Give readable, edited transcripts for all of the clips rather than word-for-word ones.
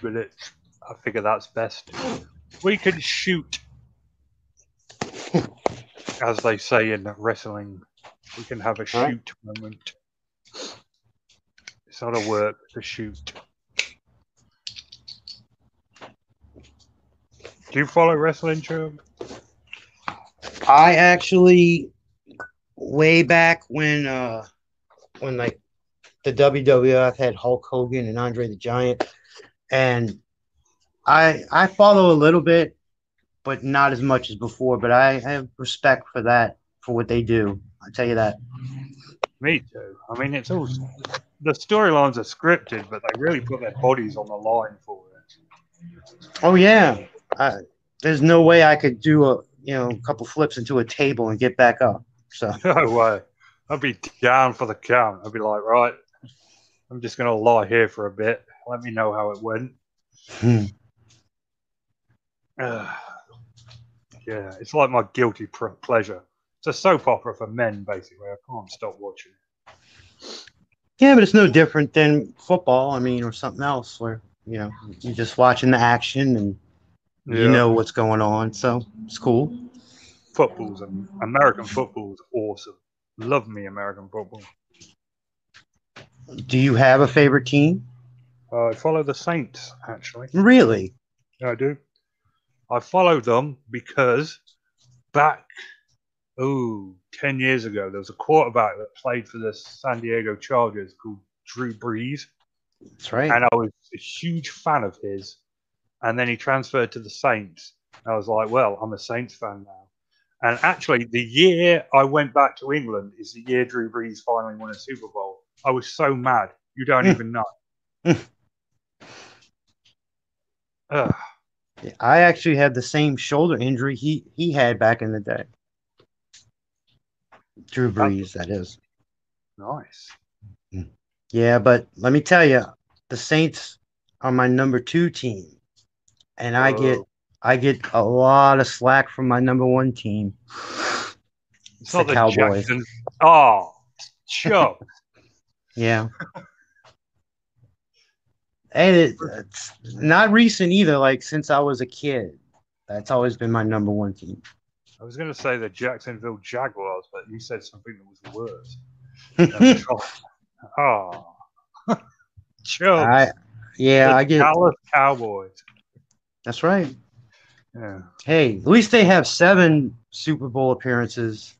minutes. I figure that's best. We can shoot, as they say in wrestling. We can have a All right. shoot moment. It's not a work to shoot. Do you follow wrestling, Chub? I actually way back when like the WWF had Hulk Hogan and Andre the Giant, and I follow a little bit, but not as much as before. But I have respect for that for what they do. I tell you that. Me too. I mean, it's all the storylines are scripted, but they really put their bodies on the line for it. Oh yeah, I, there's no way I could do a couple flips into a table and get back up. So No way. I'd be down for the count. I'd be like, right, I'm just going to lie here for a bit. Let me know how it went. Yeah, it's like my guilty pleasure. It's a soap opera for men, basically. I can't stop watching it. yeah, but it's no different than football. I mean, or something else where you're just watching the action and you Yeah, know what's going on. So it's cool. American football's awesome. Love me American football. Do you have a favorite team? I follow the Saints, actually. Really? Yeah, I do. I follow them because back, 10 years ago, there was a quarterback that played for the San Diego Chargers called Drew Brees. That's right. And I was a huge fan of his. And then he transferred to the Saints. I was like, well, I'm a Saints fan now. And actually, the year I went back to England is the year Drew Brees finally won a Super Bowl. I was so mad. You don't even know. I actually had the same shoulder injury he had back in the day. Drew Brees, that is. Nice. Yeah, but let me tell you, the Saints are my number 2 team, and I get a lot of slack from my number 1 team. It's The not the Cowboys. Jacksons. Oh, sure. Yeah. And it's not recent either, like since I was a kid. That's always been my number 1 team. I was going to say the Jacksonville Jaguars, but you said something that was worse. Oh, Chubs. I The get. Dallas Cowboys. That's right. Yeah. Hey, at least they have 7 Super Bowl appearances.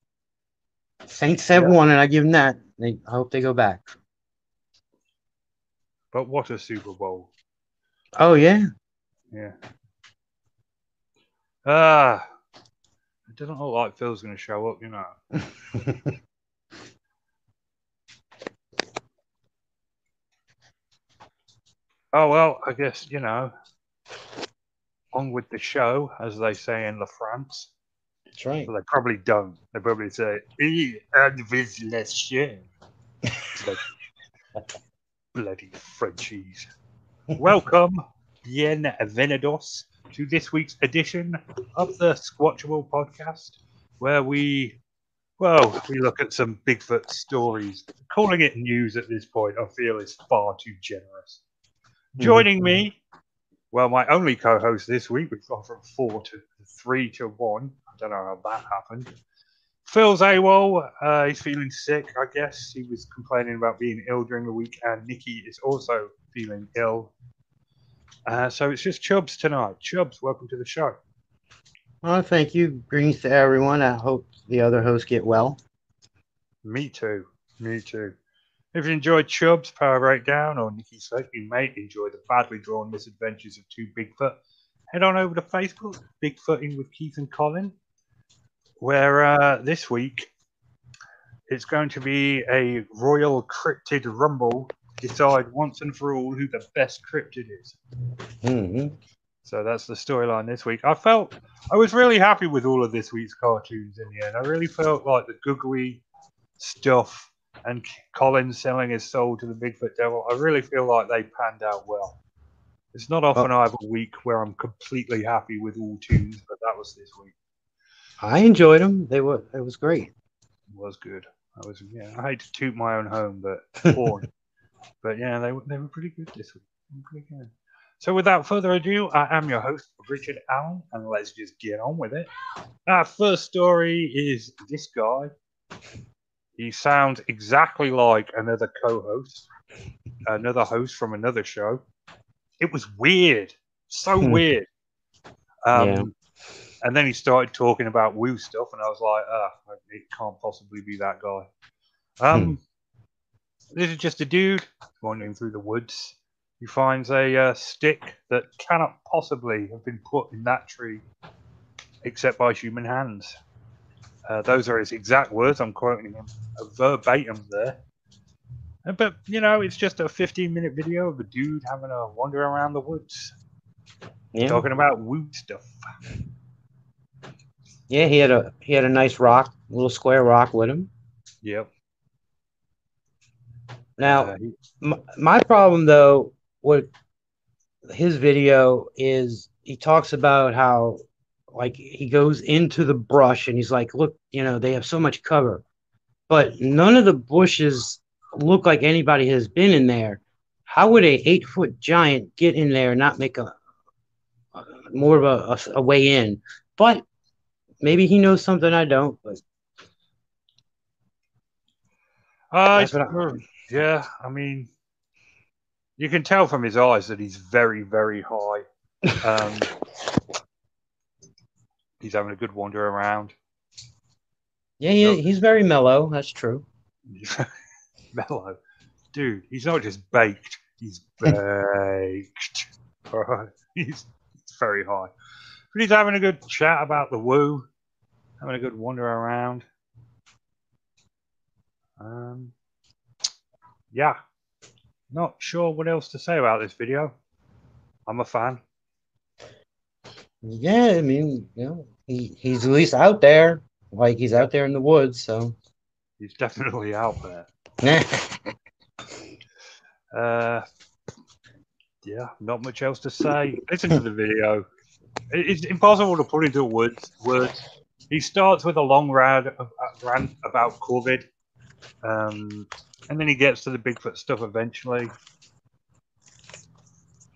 Saints have Yeah. 1, and I give them that. I hope they go back. But what a Super Bowl. Oh yeah. Yeah. It doesn't look like Phil's going to show up, you know. Oh, well, I guess, on with the show, as they say in La France. That's right. Well, they probably don't. They probably say, and with le chien. Bloody Frenchies. Welcome, bienvenidos, to this week's edition of the Squatchable podcast, where we look at some Bigfoot stories. Calling it news at this point, I feel, is far too generous. Joining me, well, my only co-host this week, we've gone from 4 to 3 to 1. I don't know how that happened. Phil's AWOL. He's feeling sick, I guess. He was complaining about being ill during the week, and Nikki is also feeling ill. So it's just Chubbs tonight. Chubbs, welcome to the show. Oh, thank you. Greetings to everyone. I hope the other hosts get well. Me too. If you enjoyed Chubbs' Power Breakdown or Nikki's sake, you may enjoy the badly drawn misadventures of 2 Bigfoot. Head on over to Facebook, Bigfooting with Keith and Colin, where this week it's going to be a Royal Cryptid Rumble to decide once and for all who the best cryptid is. Mm-hmm. So that's the storyline this week. I was really happy with all of this week's cartoons in the end. I really felt like the googly stuff and Colin selling his soul to the Bigfoot Devil, I really feel like they panned out well. It's not often I have a week where I'm completely happy with all tunes, but that was this week. I enjoyed them. It was great. It was good. I hate to toot my own home, but but yeah, they were pretty good this week. Pretty good. So without further ado, I am your host, Richard Allen, and let's just get on with it. Our first story is this guy. He sounds exactly like another co-host, another host from another show. It was weird, so weird. Yeah. And then he started talking about woo stuff, and I was like, it can't possibly be that guy. This is just a dude wandering through the woods. He finds a stick that cannot possibly have been put in that tree except by human hands. Those are his exact words. I'm quoting him verbatim there. But, it's just a 15-minute video of a dude having a wander around the woods. Yeah. Talking about woo stuff. Yeah, he had a nice rock, little square rock with him. Yep. Now, my problem though with his video is he talks about how like he goes into the brush and he's like, look, they have so much cover, but none of the bushes look like anybody has been in there. How would a 8-foot giant get in there and not make more of a way in? But maybe he knows something I don't. But yeah, I mean, you can tell from his eyes that he's very, very high. He's having a good wander around. Yeah, he's very mellow. That's true. Mellow. Dude, he's not just baked. He's baked. He's very high. But he's having a good chat about the woo. Having a good wander around. Yeah. Not sure what else to say about this video. I'm a fan. Yeah, I mean, he's at least out there. Like he's out there in the woods, so he's definitely out there. Yeah, not much else to say. Listen to the video. It's impossible to put into words. He starts with a long rant about COVID, and then he gets to the Bigfoot stuff eventually.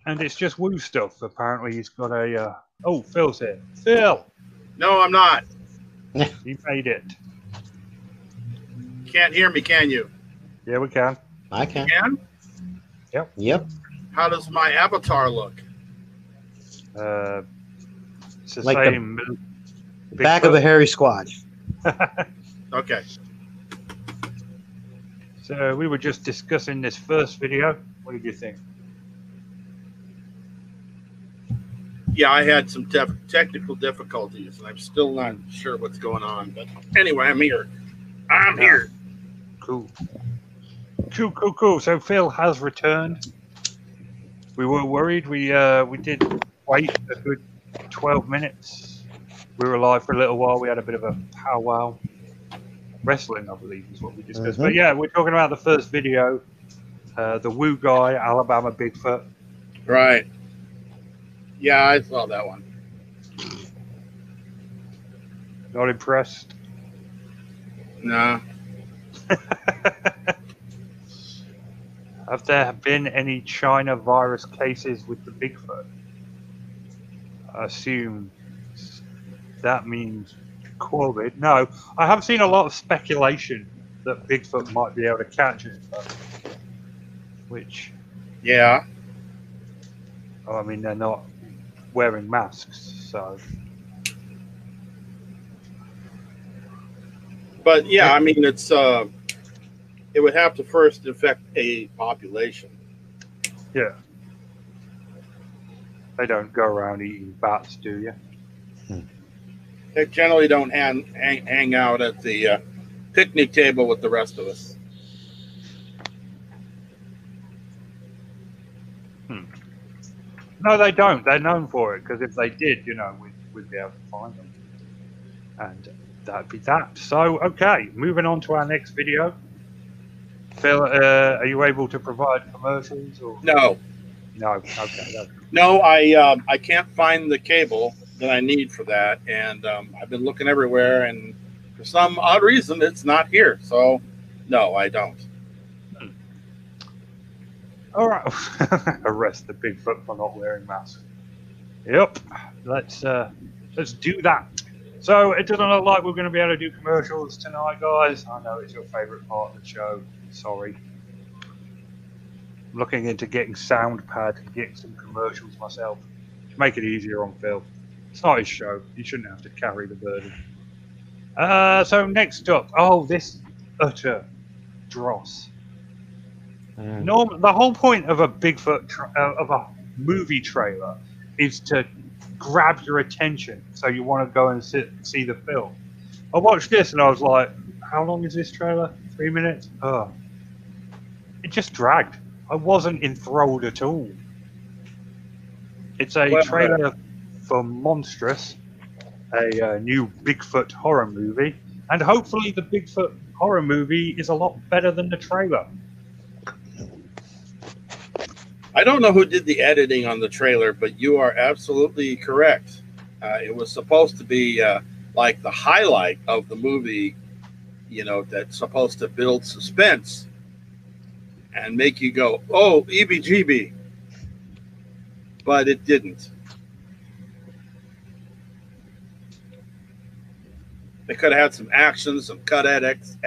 And it's just woo stuff. Apparently, he's got a. Oh, Phil's here. Phil! No, I'm not. He made it. Can't hear me, can you? Yeah, we can. I can. You can? Yep. How does my avatar look? It's the like same. The back of a hairy squatch. Okay. So we were just discussing this first video. What did you think? Yeah, I had some technical difficulties, and I'm still not sure what's going on. But anyway, I'm here. I'm here. Cool. So Phil has returned. We were worried. We did wait a good 12 minutes. We were live for a little while. We had a bit of a powwow. Wrestling, I believe, is what we discussed. But yeah, we're talking about the first video. The woo guy, Alabama Bigfoot. Right. Yeah, I saw that one. Not impressed? No. Have there been any China virus cases with the Bigfoot? I assume that means COVID. No, I have seen a lot of speculation that Bigfoot might be able to catch it. Which... Yeah. Oh, I mean, they're not wearing masks, so... But yeah, I mean, it's it would have to first infect a population. Yeah. They don't go around eating bats, do you? They generally don't hang out at the picnic table with the rest of us. No, they don't. They're known for it, because if they did, we'd be able to find them. And that'd be that. So, okay, moving on to our next video. Phil, are you able to provide commercials? Or? No. No, okay. No, I can't find the cable that I need for that, and I've been looking everywhere, and for some odd reason, it's not here. So, no, I don't. All right. Arrest the Bigfoot for not wearing masks. Yep. Let's do that. So it doesn't look like we're going to be able to do commercials tonight, guys. I know it's your favourite part of the show. Sorry. I'm looking into getting sound pad and getting some commercials myself to make it easier on Phil. It's not his show. He shouldn't have to carry the burden. So next up, this utter dross. The whole point of a of a movie trailer is to grab your attention, so you want to go and see the film. I watched this and I was like, "How long is this trailer? 3 minutes? Oh, it just dragged. I wasn't enthralled at all." It's a Well, trailer for Monstrous, a new Bigfoot horror movie, and hopefully the Bigfoot horror movie is a lot better than the trailer. I don't know who did the editing on the trailer, but you are absolutely correct. It was supposed to be like the highlight of the movie, that's supposed to build suspense and make you go, oh, EBGB. But it didn't. They could have had some action, some cut edits.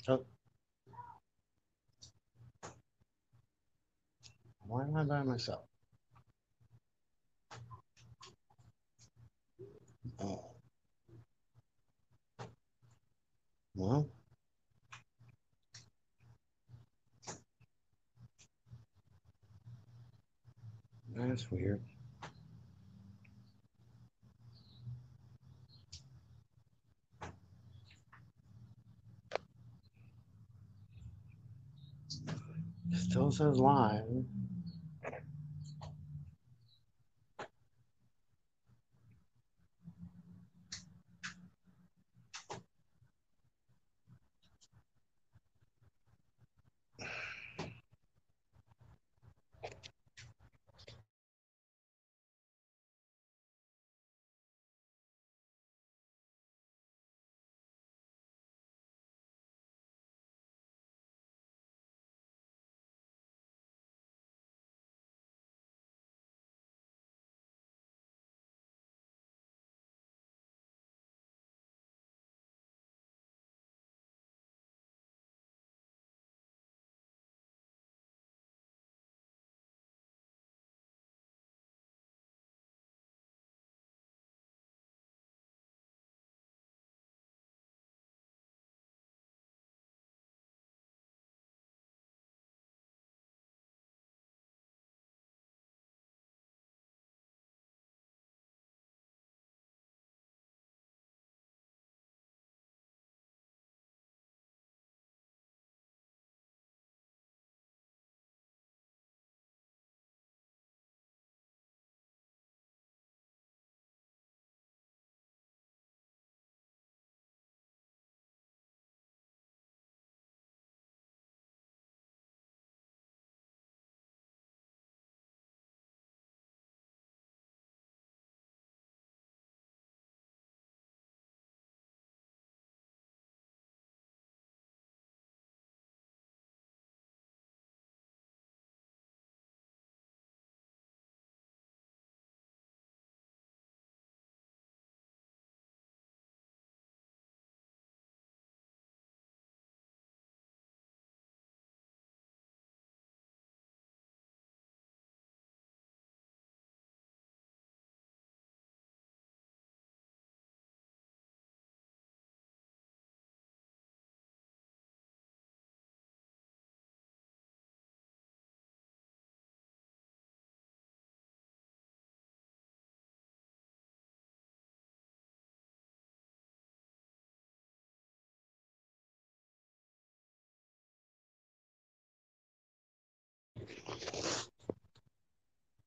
So, why am I by myself? Oh. Well, that's weird. Still says live.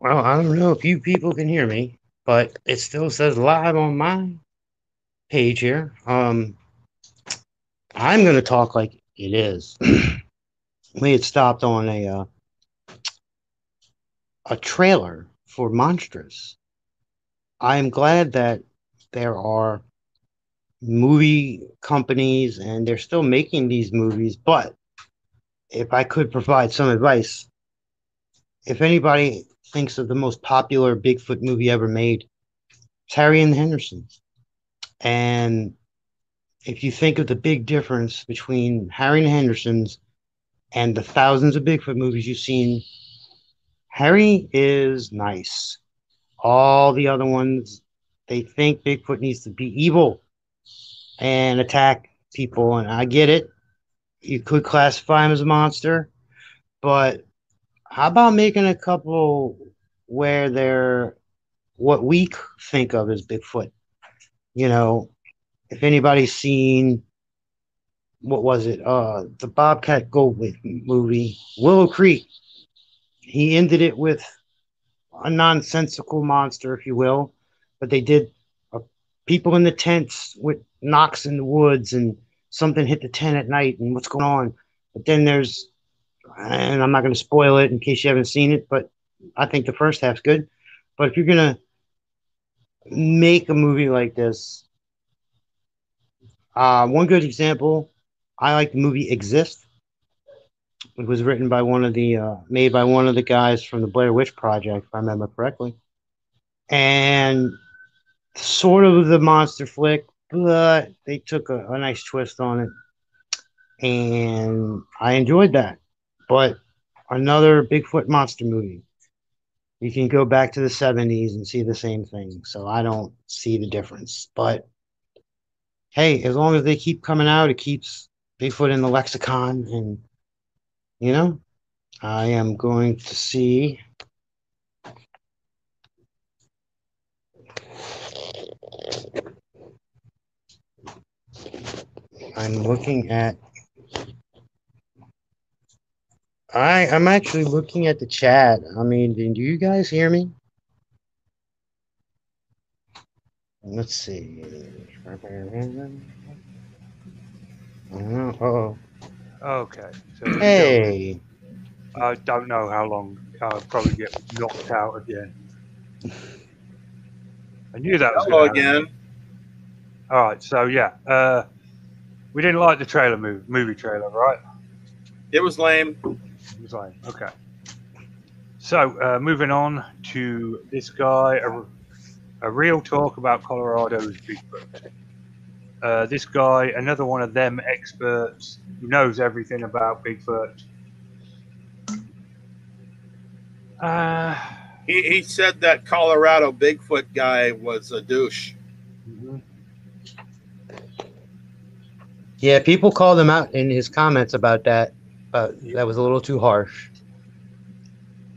Well, I don't know if you people can hear me, but it still says live on my page here. I'm going to talk like it is. We had stopped on a trailer for Monstrous. I am glad that there are movie companies and they're still making these movies, but if I could provide some advice, if anybody thinks of the most popular Bigfoot movie ever made, it's Harry and the Hendersons. And if you think of the big difference between Harry and the Hendersons and the thousands of Bigfoot movies you've seen, Harry is nice. All the other ones, they think Bigfoot needs to be evil and attack people. And I get it. You could classify him as a monster, but how about making a couple where they're what we think of as Bigfoot? You know, if anybody's seen what was it? The Bobcat Goldthwait movie, Willow Creek. He ended it with a nonsensical monster, if you will, but they did people in the tents with knocks in the woods and something hit the tent at night and what's going on. But then there's, and I'm not going to spoil it in case you haven't seen it, but I think the first half's good. But if you're going to make a movie like this, one good example, I like the movie Exist. It was written by made by one of the guys from the Blair Witch Project, if I remember correctly. And sort of the monster flick, but they took a nice twist on it. And I enjoyed that. But another Bigfoot monster movie. You can go back to the 70s and see the same thing. So I don't see the difference. But hey, as long as they keep coming out, it keeps Bigfoot in the lexicon. And, I am going to see. I'm looking at. I'm actually looking at the chat. I mean, do you guys hear me? Let's see. Uh-oh. Okay. So Hey. I don't know how long. I'll probably get knocked out again. I knew that was Hello going to happen. again. All right. So yeah, we didn't like the trailer movie trailer, right? It was lame. It was lame. Okay. So moving on to this guy, a real talk about Colorado's Bigfoot. This guy, another one of them experts who knows everything about Bigfoot. He said that Colorado Bigfoot guy was a douche. Mm-hmm. Yeah, people called him out in his comments about that. That was a little too harsh.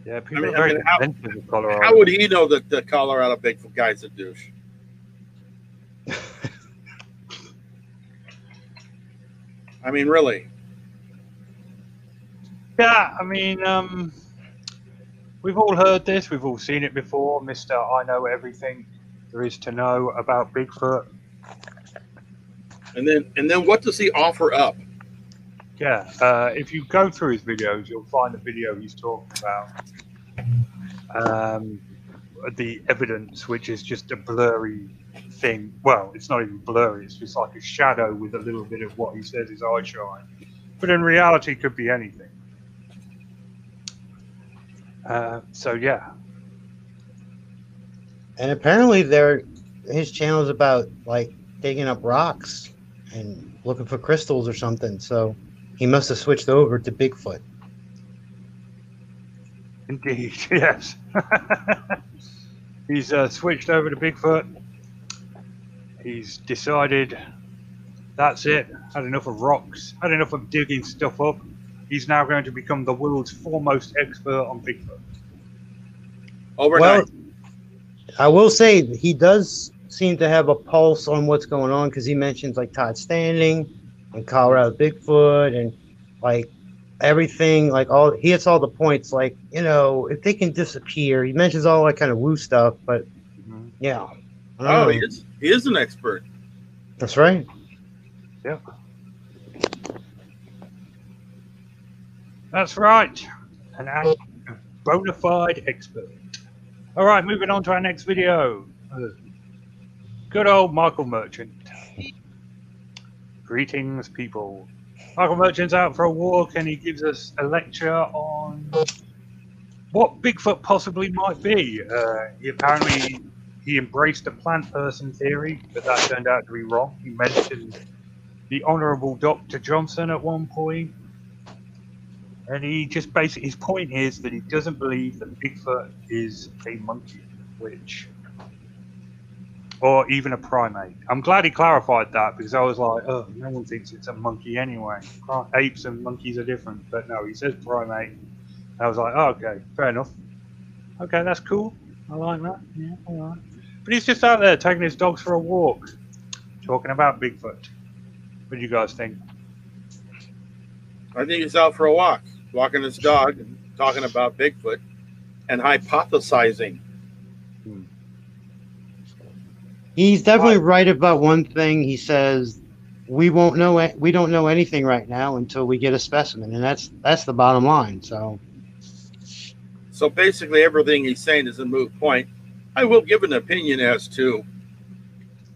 Yeah, people are very defensive of Colorado. How would he know that the Colorado Bigfoot guy's a douche? I mean, really? Yeah, I mean, we've all heard this. We've all seen it before. Mr. I know everything there is to know about Bigfoot. And then what does he offer up? Yeah, if you go through his videos, you'll find the video he's talking about. The evidence, which is just a blurry thing. Well, it's not even blurry. It's just like a shadow with a little bit of what he says is eye shine. But in reality, it could be anything. So yeah. And apparently, his channel is about like digging up rocks and looking for crystals or something. So he must have switched over to Bigfoot. Indeed, yes. He's switched over to Bigfoot. He's decided that's it. Had enough of rocks. Had enough of digging stuff up. He's now going to become the world's foremost expert on Bigfoot. Overnight. Well, I will say he does seem to have a pulse on what's going on because he mentions like Todd Standing and Colorado Bigfoot and like everything, like he hits all the points, like, if they can disappear. He mentions all that kind of woo stuff, but Mhm. yeah. I don't Oh, know. he is an expert. That's right. Yeah. That's right. An bona fide expert. All right, moving on to our next video. Good old Michael Merchant. Greetings, people. Michael Merchant's out for a walk and he gives us a lecture on what Bigfoot possibly might be. He embraced the plant person theory, but that turned out to be wrong. He mentioned the Honourable Dr. Johnson at one point, and he just basically, his point is that he doesn't believe that Bigfoot is a monkey, or even a primate. I'm glad he clarified that because I was like, oh, no one thinks it's a monkey anyway. Apes and monkeys are different, but no, he says primate. I was like, oh, okay, fair enough. Okay, that's cool. I like that. Yeah, all right. But he's just out there taking his dogs for a walk, talking about Bigfoot. What do you guys think? I think he's out for a walk, walking his dog, and talking about Bigfoot, and hypothesizing. He's definitely right about one thing. He says we don't know anything right now until we get a specimen, and that's the bottom line. So basically, everything he's saying is a moot point. I will give an opinion as to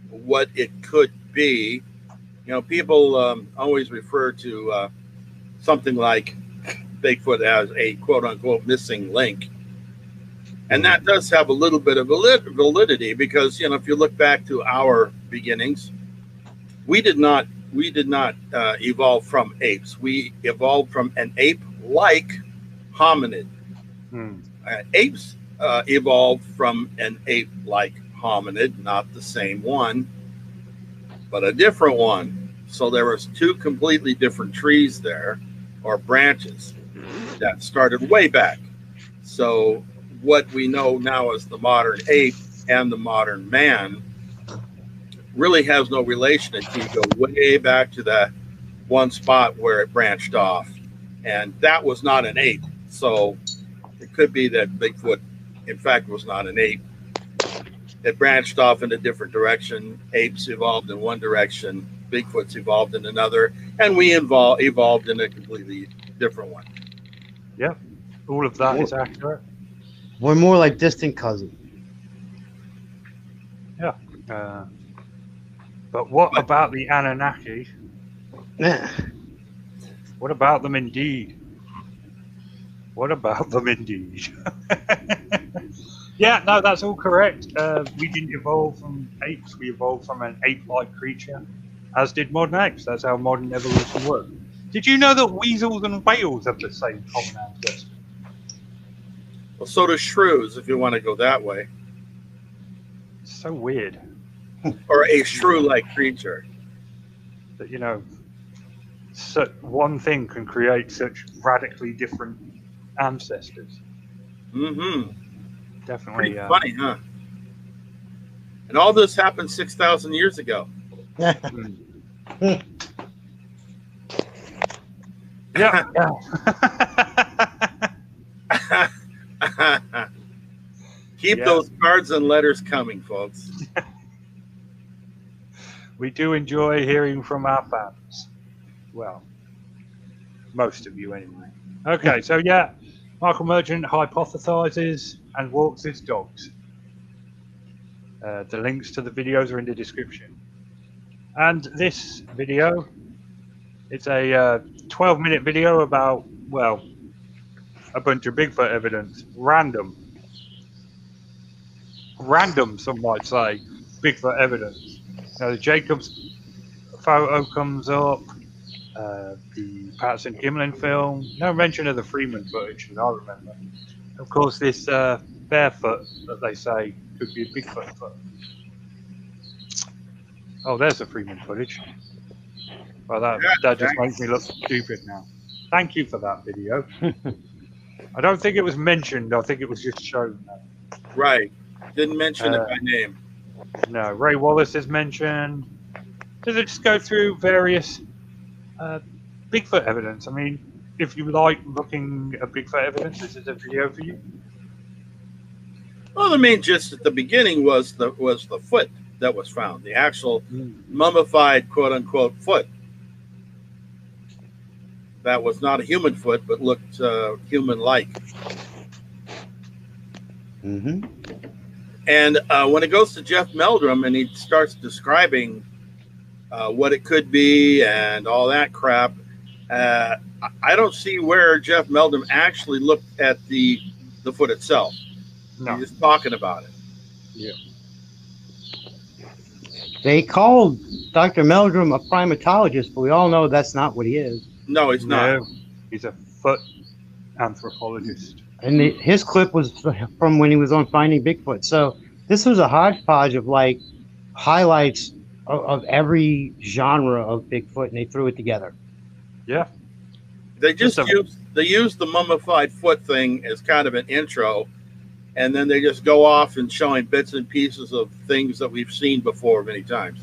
what it could be. People always refer to something like Bigfoot as a quote unquote missing link. And that does have a little bit of validity because, if you look back to our beginnings, we did not evolve from apes. We evolved from an ape-like hominid. Apes evolved from an ape-like hominid, not the same one, but a different one. So there was two completely different trees there, or branches, that started way back. So what we know now as the modern ape and the modern man really has no relation until you go way back to that one spot where it branched off. And that was not an ape. So it could be that Bigfoot, in fact, was not an ape. It branched off in a different direction. Apes evolved in one direction. Bigfoot's evolved in another. And we evolved in a completely different one. Yep. All of that is accurate. We're more like distant cousins. Yeah. But what about the Anunnaki? What about them indeed? What about them indeed? Yeah, no, that's all correct. We didn't evolve from apes. We evolved from an ape-like creature, as did modern apes. That's how modern evolution works. Did you know that weasels and whales have the same common ancestor? Well, so do shrews, if you want to go that way. It's so weird. Or a shrew-like creature. That, one thing can create such radically different ancestors. Mm-hmm. Definitely. Pretty funny, huh? And all this happened 6,000 years ago. Yeah. Keep those cards and letters coming, folks. We do enjoy hearing from our fans. Well, most of you anyway. Okay, so yeah, Michael Merchant hypothesizes and walks his dogs. The links to the videos are in the description. And this video, it's a 12-minute video about, well, a bunch of Bigfoot evidence. Random, some might say, Bigfoot evidence. The Jacobs photo comes up, the Patterson Gimlin film, no mention of the Freeman footage that I remember. Of course, this barefoot that they say could be a Bigfoot foot. Oh, there's the Freeman footage. Well, that just makes me look stupid now. Thank you for that video. I don't think it was mentioned. I think it was just shown. Right. Didn't mention it by name. No, Ray Wallace is mentioned. Does it just go through various Bigfoot evidence? I mean, if you like looking at Bigfoot evidence, this is a video for you. Well, the main gist at the beginning was the foot that was found, the actual mummified quote unquote foot. That was not a human foot, but looked human-like. Mm-hmm. And when it goes to Jeff Meldrum and he starts describing what it could be and all that crap, I don't see where Jeff Meldrum actually looked at the foot itself. No. He's just talking about it. Yeah. They called Dr. Meldrum a primatologist, but we all know that's not what he is. No, he's not. No, he's a foot anthropologist. And his clip was from when he was on Finding Bigfoot. So this was a hodgepodge of like highlights of every genre of Bigfoot, and they threw it together. Yeah. They used the mummified foot thing as kind of an intro, and then they just go off and showing bits and pieces of things that we've seen before many times.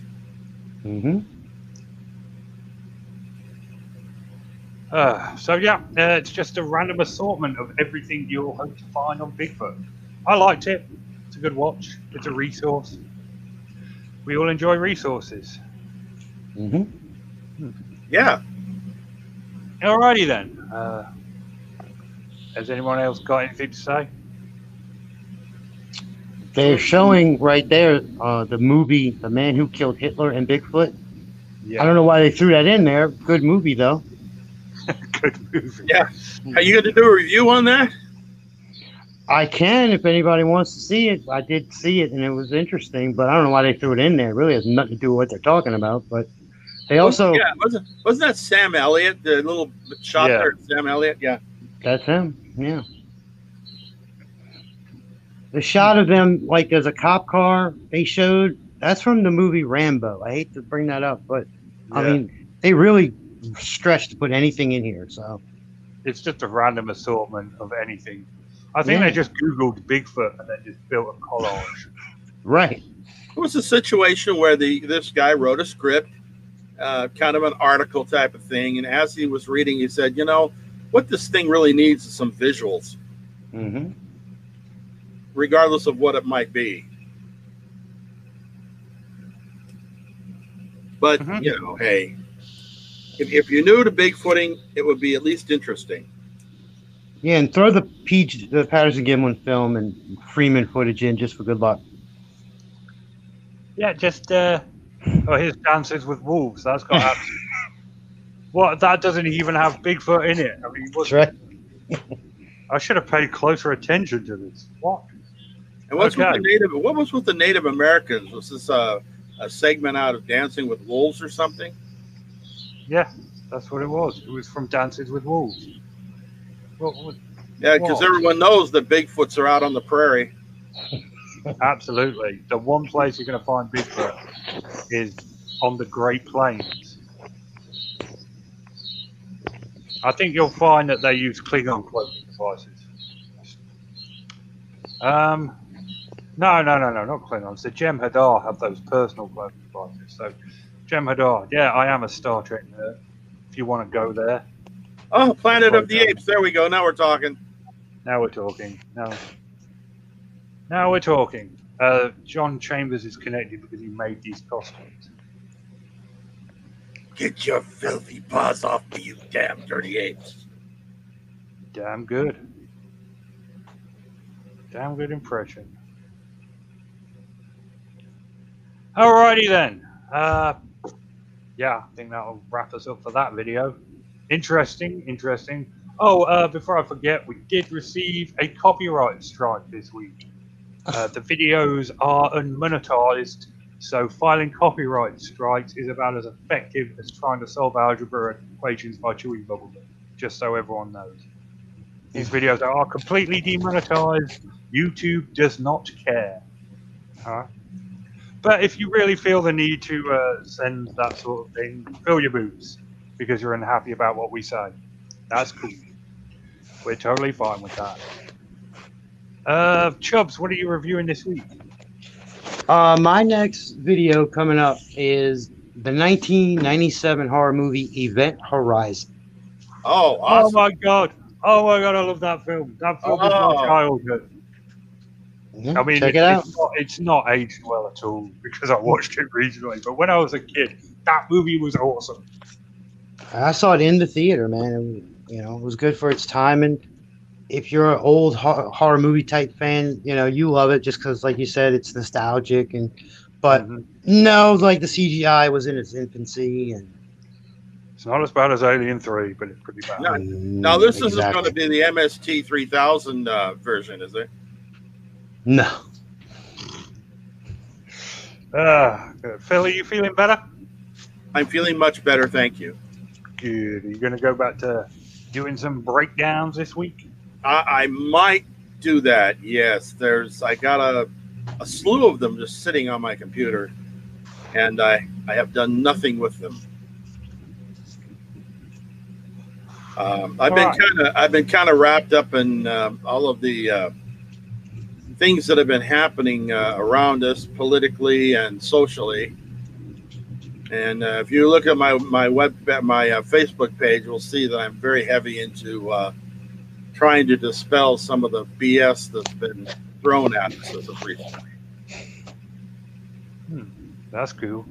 Mm-hmm. So yeah, it's just a random assortment of everything you'll hope to find on Bigfoot. I liked it. It's a good watch. It's a resource. We all enjoy resources. Mm-hmm. Yeah. Alrighty then. Has anyone else got anything to say? They're showing right there the movie The Man Who Killed Hitler and Bigfoot. Yeah. I don't know why they threw that in there. Good movie, though. Good movie. Yeah. Are you going to do a review on that? I can if anybody wants to see it. I did see it, and it was interesting, but I don't know why they threw it in there. It really has nothing to do with what they're talking about. But they also... Yeah, wasn't that Sam Elliott, the little shot there? Sam Elliott? Yeah. That's him, yeah. The shot of them, like there's a cop car they showed, that's from the movie Rambo. I hate to bring that up, but I mean, they really stretched to put anything in here. So it's just a random assortment of anything. I think they just Googled Bigfoot and then just built a collage. Right. It was a situation where this guy wrote a script, kind of an article type of thing, and as he was reading, he said, "You know, what this thing really needs is some visuals." Mm-hmm. Regardless of what it might be. But, you know, hey, if you're new to Bigfooting, it would be at least interesting. Yeah, and throw the Patterson Gimlin film and Freeman footage in just for good luck. Yeah, just, here's Dances with Wolves. That's got what? That doesn't even have Bigfoot in it. I mean, that's right. I should have paid closer attention to this. What? And what was with the Native Americans? Was this a segment out of Dancing with Wolves or something? Yeah, that's what it was. It was from Dances with Wolves. Yeah, because everyone knows that Bigfoots are out on the prairie. Absolutely. The one place you're going to find Bigfoot is on the Great Plains. I think you'll find that they use Klingon cloaking devices. No, not Klingons. The Jem'Hadar have those personal cloaking devices. So, Jem'Hadar, yeah, I am a Star Trek nerd. If you want to go there. Oh, Planet of the Apes. There we go. Now we're talking. Now we're talking. Now we're talking. John Chambers is connected because he made these costumes. Get your filthy paws off me, you damn dirty apes. Damn good. Damn good impression. Alrighty then. Yeah, I think that'll wrap us up for that video. Interesting. Oh, before I forget, we did receive a copyright strike this week. The videos are unmonetized, so filing copyright strikes is about as effective as trying to solve algebra equations by chewing bubblegum, just so everyone knows. These videos are completely demonetized. YouTube does not care. But if you really feel the need to send that sort of thing, fill your boots because you're unhappy about what we say. That's cool. We're totally fine with that. Chubbs, what are you reviewing this week? My next video coming up is the 1997 horror movie Event Horizon. Oh, Oh awesome. my god! Oh my god! I love that film. That film is my Oh. childhood. Yeah, I mean, check it out. it's not aged well at all because I watched it recently. But when I was a kid, that movie was awesome. I saw it in the theater, man. It was good for its time. And if you're an old horror movie type fan, you love it just because, like you said, it's nostalgic. But Hmm. no, like the CGI was in its infancy, and It's not as bad as Alien 3, but it's pretty bad. Now this isn't going to exactly. be the MST 3000 version, is it? No. Phil, are you feeling better? I'm feeling much better, thank you. Good. Are you going to go back to doing some breakdowns this week? I might do that. Yes, I got a slew of them just sitting on my computer, and I have done nothing with them. I've been kind of wrapped up in all of the things that have been happening around us politically and socially. And if you look at my Facebook page, you'll see that I'm very heavy into trying to dispel some of the BS that's been thrown at us as of recently. That's cool.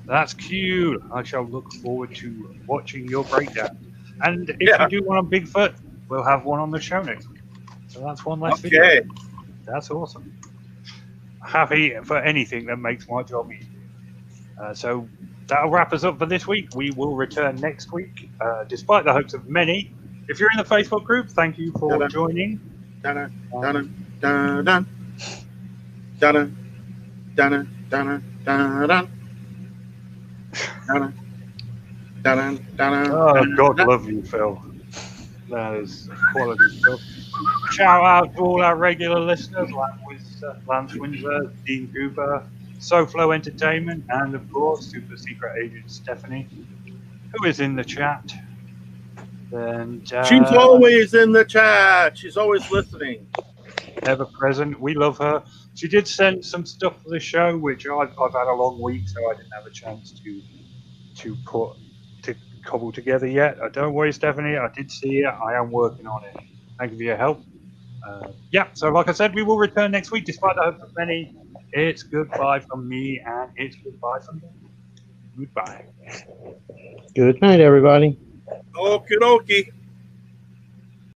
That's cute. I shall look forward to watching your breakdown. And if you do one on Bigfoot, we'll have one on the show next week. So that's one less video. That's awesome. Happy for anything that makes my job easier. So that'll wrap us up for this week. We will return next week, despite the hopes of many. If you're in the Facebook group, thank you for joining. Oh, God love you, Phil. That is quality stuff. Shout out to all our regular listeners, Lance Windsor, Dean Cooper, SoFlo Entertainment, and of course, Super Secret Agent Stephanie, who is in the chat. And she's always in the chat. She's always listening. Ever present. We love her. She did send some stuff for the show, which I've had a long week, so I didn't have a chance to cobble together yet. Don't worry, Stephanie. I did see it. I am working on it. Thank you for your help. So like I said, we will return next week, despite the hopes of many. It's goodbye from me, and it's goodbye from them. Goodbye. Good night, everybody. Okie dokie.